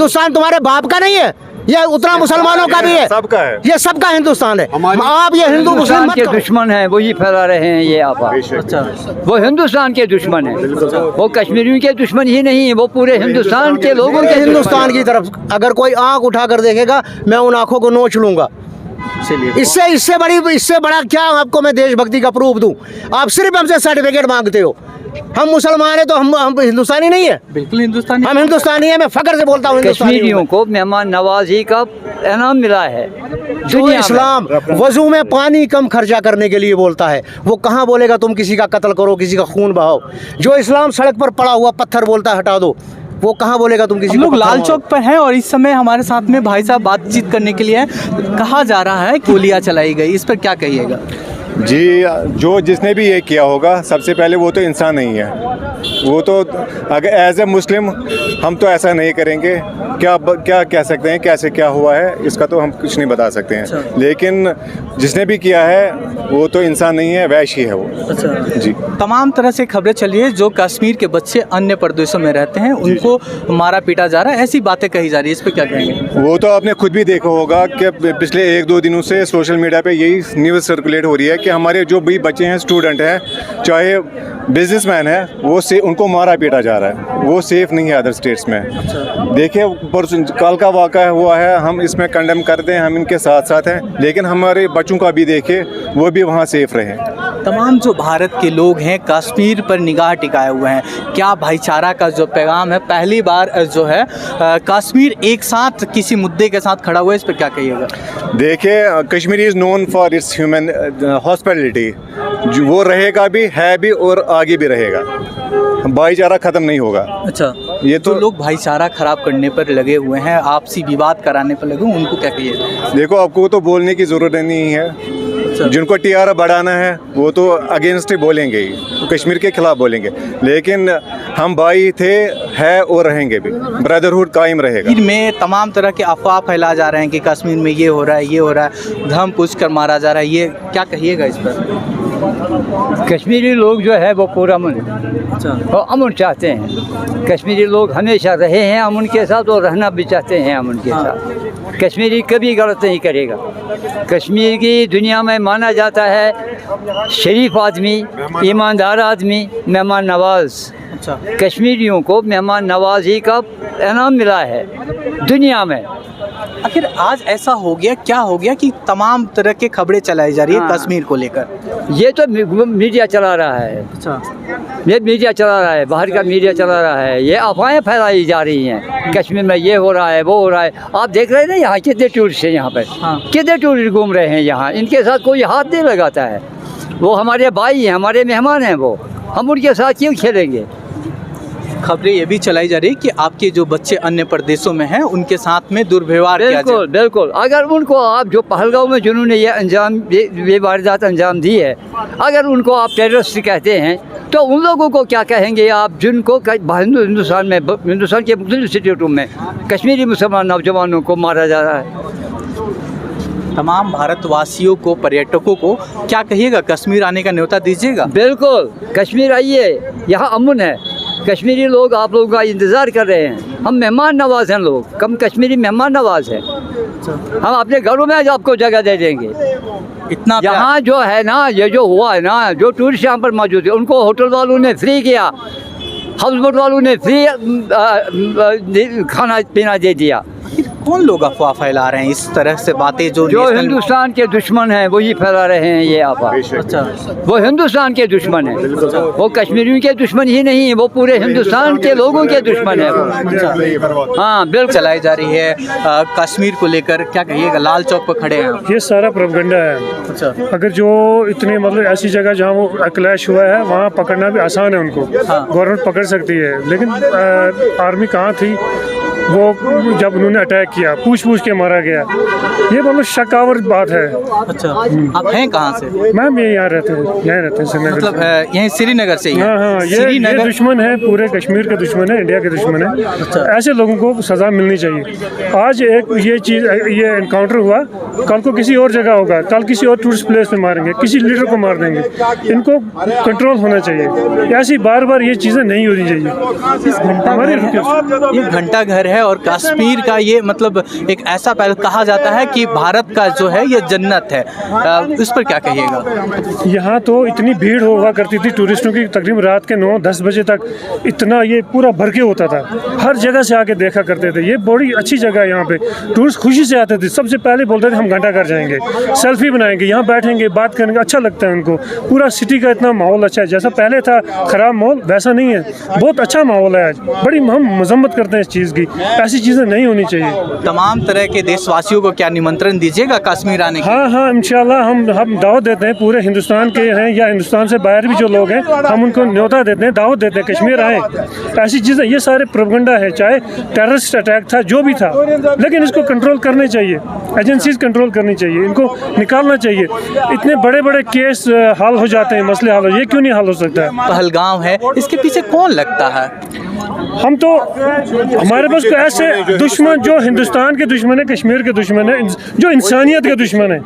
हिंदुस्तान तुम्हारे बाप का नहीं है, ये उतना मुसलमानों का भी है, सबका है, ये सबका हिंदुस्तान है। आप ये हिंदू मुस्लिम मत के करो। दुश्मन है, वही फैला रहे हैं ये आप। अच्छा, वो हिंदुस्तान के दुश्मन है, वो कश्मीरियों के दुश्मन ही नहीं है, वो पूरे हिंदुस्तान के लोगों के हिंदुस्तान की तरफ अगर कोई आंख उठाकर देखेगा, मैं उन आंखों को नोच लूंगा। इससे बड़ा क्या आपको मैं देशभक्ति का प्रूफ दूं? आप सिर्फ हमसे सर्टिफिकेट मांगते हो। हम मुसलमान हैं तो हम हिंदुस्तानी नहीं है? बिल्कुल हिंदुस्तानी, हम हिंदुस्तानी हैं, मैं फख्र से बोलता हूँ कश्मीरियों को मेहमान नवाजी का इनाम मिला है। जो इस्लाम वजू में पानी कम खर्चा करने के लिए बोलता है, वो कहाँ बोलेगा तुम किसी का कत्ल करो, किसी का खून बहाओ? जो इस्लाम सड़क पर पड़ा हुआ पत्थर बोलता है हटा दो, वो कहाँ बोलेगा तुम किसी हम लोग को? लाल चौक पर हैं और इस समय हमारे साथ में भाई साहब बातचीत करने के लिए हैं। कहा जा रहा है गोलियां चलाई गई, इस पर क्या कहिएगा? जी, जो जिसने भी ये किया होगा, सबसे पहले वो तो इंसान नहीं है। वो तो अगर एज ए मुस्लिम हम तो ऐसा नहीं करेंगे। क्या कह सकते हैं कैसे क्या हुआ है, इसका तो हम कुछ नहीं बता सकते हैं। लेकिन जिसने भी किया है वो तो इंसान नहीं है, वैश्य है वो। अच्छा जी, तमाम तरह से खबरें चली है, जो कश्मीर के बच्चे अन्य प्रदेशों में रहते हैं उनको मारा पीटा जा रहा है, ऐसी बातें कही जा रही है, इस पर क्या कहेंगे? वो तो आपने खुद भी देखा होगा कि पिछले 1-2 दिनों से सोशल मीडिया पे यही न्यूज़ सर्कुलेट हो रही है कि हमारे जो भी बच्चे हैं, स्टूडेंट हैं, चाहे बिजनेसमैन है, वो से उनको मारा पीटा जा रहा है। वो सेफ़ नहीं है अदर स्टेट्स में। देखिए, परसों कल का वाक़ा हुआ है, हम इसमें कंडेम करते हैं, हम इनके साथ साथ हैं, लेकिन हमारे बच्चों का भी देखे, वो भी वहाँ सेफ़ रहें। तमाम जो भारत के लोग हैं कश्मीर पर निगाह टिकाए हुए हैं, क्या भाईचारा का जो पैगाम है, पहली बार जो है कश्मीर एक साथ किसी मुद्दे के साथ खड़ा हुआ है, इस पर क्या कहिएगा? देखिए, Kashmir is known for its human hospitality. जो वो रहेगा भी, है भी और आगे भी रहेगा। भाईचारा ख़त्म नहीं होगा। अच्छा, ये तो तो लोग भाईचारा खराब करने पर लगे हुए हैं, आपसी विवाद कराने पर लगे, उनको क्या कहिएगा? देखो, आपको तो बोलने की ज़रूरत नहीं है। जिनको टीआरपी बढ़ाना है वो तो अगेंस्ट ही बोलेंगे ही, वो कश्मीर के खिलाफ बोलेंगे। लेकिन हम भाई थे, है और रहेंगे भी। ब्रदरहुड कायम रहेगा। कश्मीर में तमाम तरह के अफवाह फैला जा रहे हैं कि कश्मीर में ये हो रहा है, ये हो रहा है, धम पूछ कर मारा जा रहा है, ये क्या कहिएगा इस पर? कश्मीरी लोग जो है वो पूरा अमन है। अच्छा, वो अमन चाहते हैं। कश्मीरी लोग हमेशा रहे हैं अमन के साथ और रहना भी चाहते हैं अमन के साथ। कश्मीरी कभी गलत नहीं करेगा। कश्मीर की दुनिया में माना जाता है शरीफ आदमी, ईमानदार आदमी, मेहमान नवाज। अच्छा, कश्मीरियों को मेहमान नवाजी का इनाम मिला है दुनिया में। आखिर आज ऐसा हो गया, क्या हो गया कि तमाम तरह के खबरें चलाई जा रही है कश्मीर को लेकर? ये तो मीडिया चला रहा है। अच्छा, ये मीडिया चला रहा है, बाहर का मीडिया चला रहा है। ये अफवाहें फैलाई जा रही हैं, कश्मीर में ये हो रहा है, वो हो रहा है। आप देख रहे हैं ना यहाँ कितने टूरिस्ट हैं, यहाँ पर कितने टूरिस्ट घूम रहे हैं यहाँ। इनके साथ कोई हाथ नहीं लगाता है। वो हमारे भाई हैं, हमारे मेहमान हैं, वो हम उनके साथ क्यों खेलेंगे? खबरें ये भी चलाई जा रही है कि आपके जो बच्चे अन्य प्रदेशों में हैं उनके साथ में दुर्व्यवहार किया जाए। बिल्कुल बिल्कुल। अगर उनको आप जो पहलगांव में जिन्होंने ये वारदात अंजाम दी है, अगर उनको आप टेररिस्ट कहते हैं तो उन लोगों को क्या कहेंगे आप, जिनको हिंदुस्तान में, हिंदुस्तान के मुख्तलिफ स्टेटों में कश्मीरी मुसलमान नौजवानों को मारा जा रहा है। तमाम भारतवासियों को, पर्यटकों को क्या कहिएगा? कश्मीर आने का न्योता दीजिएगा? बिल्कुल, कश्मीर आइए, यहाँ अमन है। कश्मीरी लोग आप लोगों का इंतज़ार कर रहे हैं। हम मेहमान नवाज हैं लोग, कम कश्मीरी मेहमान नवाज हैं। हम अपने घरों में आज आपको जगह दे देंगे। इतना यहाँ जो है ना, ये जो हुआ है ना, जो टूरिस्ट यहाँ पर मौजूद है, उनको होटल वालों ने फ्री किया, हाउस बोट वालों ने फ्री खाना पीना दे दिया। कौन लोग अफवाह फैला रहे हैं इस तरह से बातें? जो हिंदुस्तान के दुश्मन हैं वही फैला रहे हैं ये अफवाह। अच्छा, वो हिंदुस्तान के दुश्मन है, वो कश्मीरियों के दुश्मन ही नहीं है, वो पूरे हिंदुस्तान के लोगों के दुश्मन है वो। हाँ बिल्कुल। चलाई जा रही है कश्मीर को लेकर, क्या कहिएगा? लाल चौक पर खड़े हैं, ये सारा प्रोपेगेंडा है। अच्छा, अगर जो इतने मतलब ऐसी जगह जहाँ वो क्लैश हुआ है, वहाँ पकड़ना भी आसान है उनको। गवर्नमेंट पकड़ सकती है, लेकिन आर्मी कहाँ थी वो जब उन्होंने अटैक किया, पूछ के मारा गया। ये मतलब शकावर बात है। अच्छा, आप हैं कहाँ से? मैम ये यहाँ रहते हैं श्रीनगर। मतलब यहीं श्रीनगर से ही? हाँ, ये दुश्मन है, पूरे कश्मीर के दुश्मन है, इंडिया के दुश्मन है। अच्छा, ऐसे लोगों को सजा मिलनी चाहिए। आज एक ये एनकाउंटर हुआ, कल को किसी और जगह होगा, कल किसी और टूरिस्ट प्लेस पे मारेंगे, किसी लीडर को मार देंगे। इनको कंट्रोल होना चाहिए। ऐसी बार ये चीज़ें नहीं होनी चाहिए। ये घंटा घर है है और कश्मीर का ये मतलब एक ऐसा पहल कहा जाता है कि भारत का जो है ये जन्नत है, इस पर क्या कहिएगा? यहाँ तो इतनी भीड़ हुआ करती थी टूरिस्टों की, तकरीबन रात के 9-10 बजे तक इतना ये पूरा भर के होता था। हर जगह से आके देखा करते थे। ये बड़ी अच्छी जगह है, यहाँ पे टूरिस्ट खुशी से आते थे। सबसे पहले बोलते थे हम घंटाघर जाएंगे, सेल्फी बनाएंगे, यहाँ बैठेंगे, बात करेंगे, अच्छा लगता है उनको। पूरा सिटी का इतना माहौल अच्छा है, जैसा पहले था खराब माहौल वैसा नहीं है, बहुत अच्छा माहौल है आज। बड़ी हम मजम्मत करते हैं इस चीज़ की, ऐसी चीज़ें नहीं होनी चाहिए। तमाम तरह के देशवासियों को क्या निमंत्रण दीजिएगा कश्मीर आने की? हाँ, इंशाल्लाह हम दावत देते हैं। पूरे हिंदुस्तान के हैं या हिंदुस्तान से बाहर भी जो लोग हैं, हम उनको न्योता देते हैं, दावत देते हैं, कश्मीर आए। ऐसी चीज़ें, ये सारे प्रोपेगेंडा है, चाहे टेररिस्ट अटैक था, जो भी था, लेकिन इसको कंट्रोल करने चाहिए, एजेंसीज कंट्रोल करनी चाहिए, इनको निकालना चाहिए। इतने बड़े बड़े केस हल हो जाते हैं, मसले हल हो, ये क्यों नहीं हल हो सकता है? पहलगाम है, इसके पीछे कौन लगता है? हम तो, हमारे पास तो ऐसे दुश्मन जो हिंदुस्तान के दुश्मन है, कश्मीर के दुश्मन है, जो इंसानियत के दुश्मन है,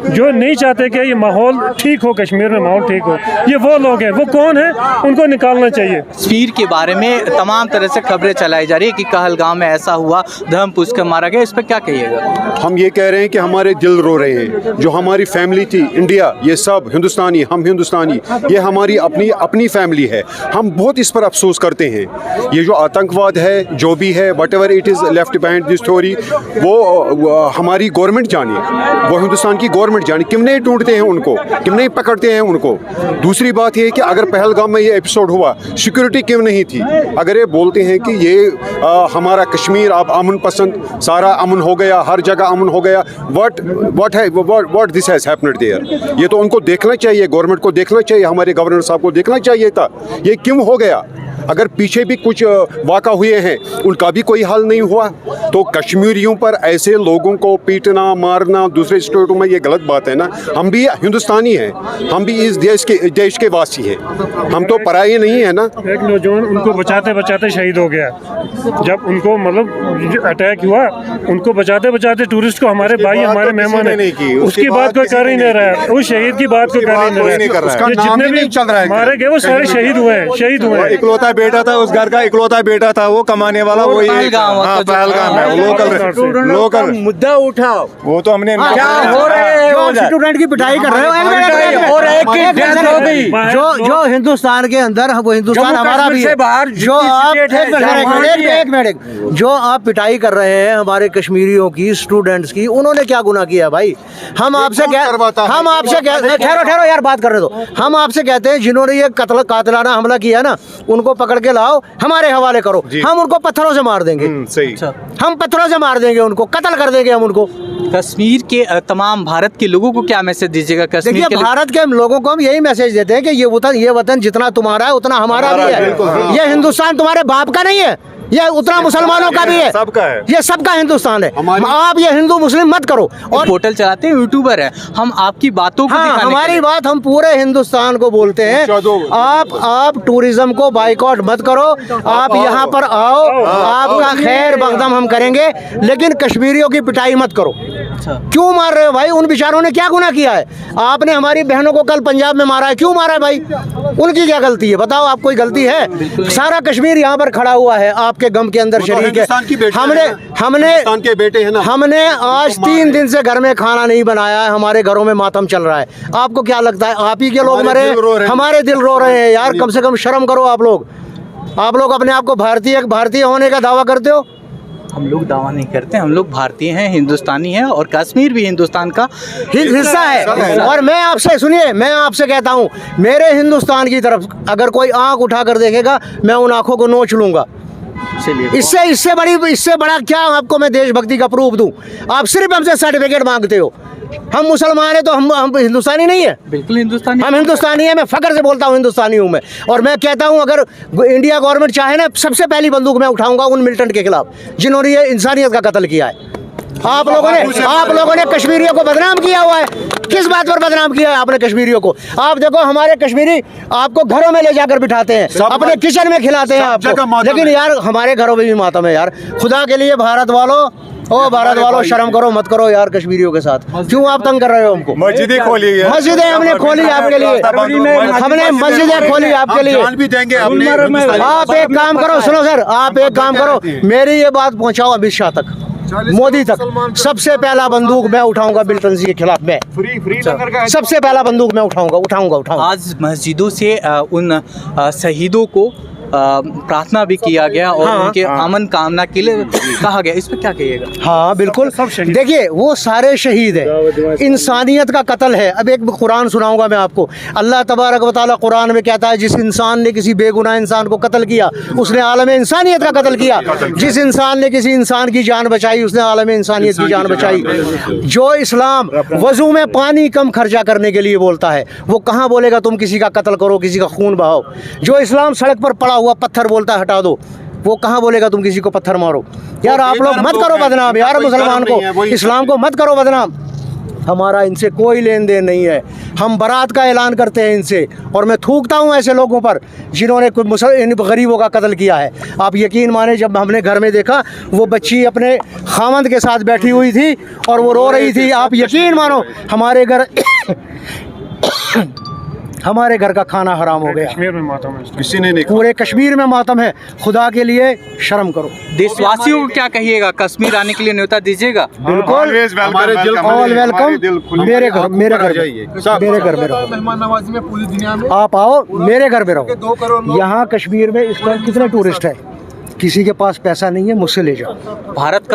जो नहीं चाहते कि ये माहौल ठीक हो, कश्मीर में माहौल ठीक हो, ये वो लोग हैं। वो कौन है? उनको निकालना चाहिए। कश्मीर के बारे में तमाम तरह से खबरें चलाई जा रही है कि कहलगाम में ऐसा हुआ, धर्म पूछ कर मारा गया, इस पर क्या कहिएगा? हम ये कह रहे हैं कि हमारे दिल रो रहे हैं। जो हमारी फैमिली थी, इंडिया, ये सब हिंदुस्तानी, हम हिंदुस्तानी, ये हमारी अपनी फैमिली है। हम बहुत इस पर अफसोस करते हैं। ये जो आतंकवाद है, जो भी है, what ever it is left behind this story, वो हमारी गवर्नमेंट जाने, वो हिंदुस्तान की गवर्नमेंट जाने, क्यों नहीं ढूंढते हैं उनको, क्यों नहीं पकड़ते हैं उनको। दूसरी बात ये है कि अगर पहलगाम में ये एपिसोड हुआ, सिक्योरिटी क्यों नहीं थी? अगर ये बोलते हैं कि ये हमारा कश्मीर अब अमन पसंद, सारा अमन हो गया, हर जगह अमन हो गया, what this has happened there? ये तो उनको देखना चाहिए, गवर्नमेंट को देखना चाहिए, हमारे गवर्नर साहब को देखना चाहिए था ये क्यों हो गया। अगर पीछे भी कुछ वाक़ा हुए हैं, उनका भी कोई हल नहीं हुआ, तो कश्मीरियों पर ऐसे लोगों को पीटना, मारना दूसरे स्टेटों में, ये गलत बात है ना। हम भी हिंदुस्तानी हैं, हम भी इस देश के वासी हैं, हम तो पराये नहीं है ना। एक नौजवान उनको बचाते बचाते शहीद हो गया। जब उनको मतलब अटैक हुआ, उनको बचाते बचाते टूरिस्ट को, हमारे भाई, हमारे मेहमान है, उसकी बात कोई कर ही नहीं रहा है। उस शहीद की बात कोई कर ही नहीं रहा है। जितने भी मारे गए वो सारे शहीद हुए हैं। इकलौता बेटा था उस घर का, इकलौता बेटा था वो कमाने वाला, वो पहलगाम है, लोकल मुद्दा उठाओ। वो तो हमने क्या हो रहे हैं? स्टूडेंट की पिटाई कर रहे हो, और एक की डेथ हो गई। जो हिंदुस्तान के अंदर, वो हिंदुस्तान हमारा भी है। जो आप एक मिनट, जो आप पिटाई कर रहे हैं हमारे कश्मीरियों की, स्टूडेंट्स की, उन्होंने क्या गुनाह किया भाई? हम आपसे ठहरो यार, बात कर रहे दो। हम आपसे कहते हैं जिन्होंने ये कातिलाना हमला किया ना, उनको पकड़ के लाओ, हमारे हवाले करो, हम उनको पत्थरों से मार देंगे। सही, हम पत्थरों से मार देंगे, उनको कत्ल कर देंगे हम उनको। कश्मीर के तमाम भारत के लोगों को क्या मैसेज दीजिएगा? कश्मीर देखिए, भारत के लोगों को हम यही मैसेज देते हैं कि ये वतन जितना तुम्हारा है उतना हमारा भी है। ये हिंदुस्तान तुम्हारे बाप का नहीं है, ये उतना मुसलमानों का भी है, सबका है, ये सबका हिंदुस्तान है। आप ये हिंदू मुस्लिम मत करो। और पोर्टल चलाते हैं, यूट्यूबर है, हम आपकी बातों को हाँ, हमारी बात हम पूरे हिंदुस्तान को बोलते हैं। आप टूरिज्म को बाइकआउट मत करो, आप यहाँ पर आओ, आपका खैर मकदम हम करेंगे, लेकिन कश्मीरियों की पिटाई मत करो। क्यों मार रहे हो भाई? उन बेचारों ने क्या गुनाह किया है? आपने हमारी बहनों को कल पंजाब में मारा है, क्यों मारा है भाई? उनकी क्या गलती है? बताओ, आप कोई गलती है? सारा कश्मीर यहाँ पर खड़ा हुआ है, आपके गम के अंदर शरीक है। हमने आज 3 दिन से घर में खाना नहीं बनाया है, हमारे घरों में मातम चल रहा है। आपको क्या लगता है आप ही के लोग मरे? हमारे दिल रो रहे हैं यार। कम से कम शर्म करो आप लोग। अपने आप को भारतीय होने का दावा करते हो। हम लोग दावा नहीं करते, हम लोग भारतीय हैं, हिंदुस्तानी हैं, और कश्मीर भी हिंदुस्तान का हिस्सा है। और मैं आपसे, सुनिए, मैं आपसे कहता हूँ, मेरे हिंदुस्तान की तरफ अगर कोई आंख उठा कर देखेगा, मैं उन आंखों को नोच लूंगा। इससे बड़ा क्या आपको मैं देशभक्ति का प्रूफ दूं? आप सिर्फ हमसे सर्टिफिकेट मांगते हो। हम मुसलमान हैं तो हम हिंदुस्तानी नहीं है? बिल्कुल हिंदुस्तानी, हम हिंदुस्तानी हैं। मैं फख्र से बोलता हूँ हिंदुस्तानी हूँ मैं। और मैं कहता हूँ, अगर इंडिया गवर्नमेंट चाहे ना, सबसे पहली बंदूक मैं उठाऊंगा उन मिलिटेंट के खिलाफ जिन्होंने ये इंसानियत का कत्ल किया है। आप लोगों ने कश्मीरियों को बदनाम किया हुआ है। किस बात पर बदनाम किया है आपने कश्मीरियों को? आप देखो हमारे कश्मीरी आपको घरों में ले जाकर बिठाते हैं, अपने किचन में खिलाते हैं आपको, लेकिन यार हमारे घरों में भी मातम है यार। खुदा के लिए भारत वालों, ओ भारत वालों, शर्म करो मत करो यार कश्मीरियों के साथ। क्यों आप तंग कर रहे हो हमको? मस्जिदें खोली है, मस्जिदें हमने खोली आपके लिए, हमने मस्जिदें खोली आपके लिए। जान भी देंगे अपने। आप एक काम करो, सुनो सर, आप एक काम करो, मेरी ये बात पहुंचाओ अमित शाह तक, मोदी तक। सबसे पहला बंदूक मैं उठाऊंगा बिल तंजी के खिलाफ, मैं सबसे पहला बंदूक मैं उठाऊंगा। आज मस्जिदों से उन शहीदों को प्रार्थना भी किया गया और उनके अमन कामना के लिए कहा गया, इस पर क्या कहिएगा? हाँ बिल्कुल, देखिए वो सारे शहीद हैं, इंसानियत का कत्ल है। अब एक कुरान सुनाऊंगा मैं आपको। अल्लाह तबारक व तआला कुरान में कहता है, जिस इंसान ने किसी बेगुनाह इंसान को कत्ल किया उसने आलम इंसानियत का कत्ल किया। जिस इंसान ने किसी इंसान की जान बचाई उसने आलम इंसानियत की जान बचाई। जो इस्लाम वजू में पानी कम खर्चा करने के लिए बोलता है, वो कहाँ बोलेगा तुम किसी का कत्ल करो, किसी का खून बहाओ? जो इस्लाम सड़क पर पड़ा हुआ पत्थर बोलता है हटा दो, वो कहाँ बोलेगा तुम किसी को पत्थर मारो? यार आप लोग मत करो बदनाम यार मुसलमान को, इस्लाम को मत करो बदनाम। हमारा इनसे कोई लेन देन नहीं है, हम बारात का ऐलान करते हैं इनसे, और मैं थूकता हूँ ऐसे लोगों पर जिन्होंने इन गरीबों का कत्ल किया है। आप यकीन माने, जब हमने घर में देखा वो बच्ची अपने खामंद के साथ बैठी हुई थी और वो रो रही थी, आप यकीन मानो हमारे घर हमारे घर का खाना हराम हो गया। कश्मीर में मातम है, किसी ने नहीं, पूरे कश्मीर में मातम है। खुदा के लिए शर्म करो। देशवासियों को क्या कहिएगा? कश्मीर आने के लिए न्योता दीजिएगा? बिल्कुल, हमारे दिल ऑल वेलकम। मेरे घर में रहो, मेहमान नवाजी में पूरी दुनिया में आप आओ मेरे घर में रहो। यहाँ कश्मीर में इस टाइम कितने टूरिस्ट हैं, किसी के पास पैसा नहीं है, मुझसे ले जाओ। भारत का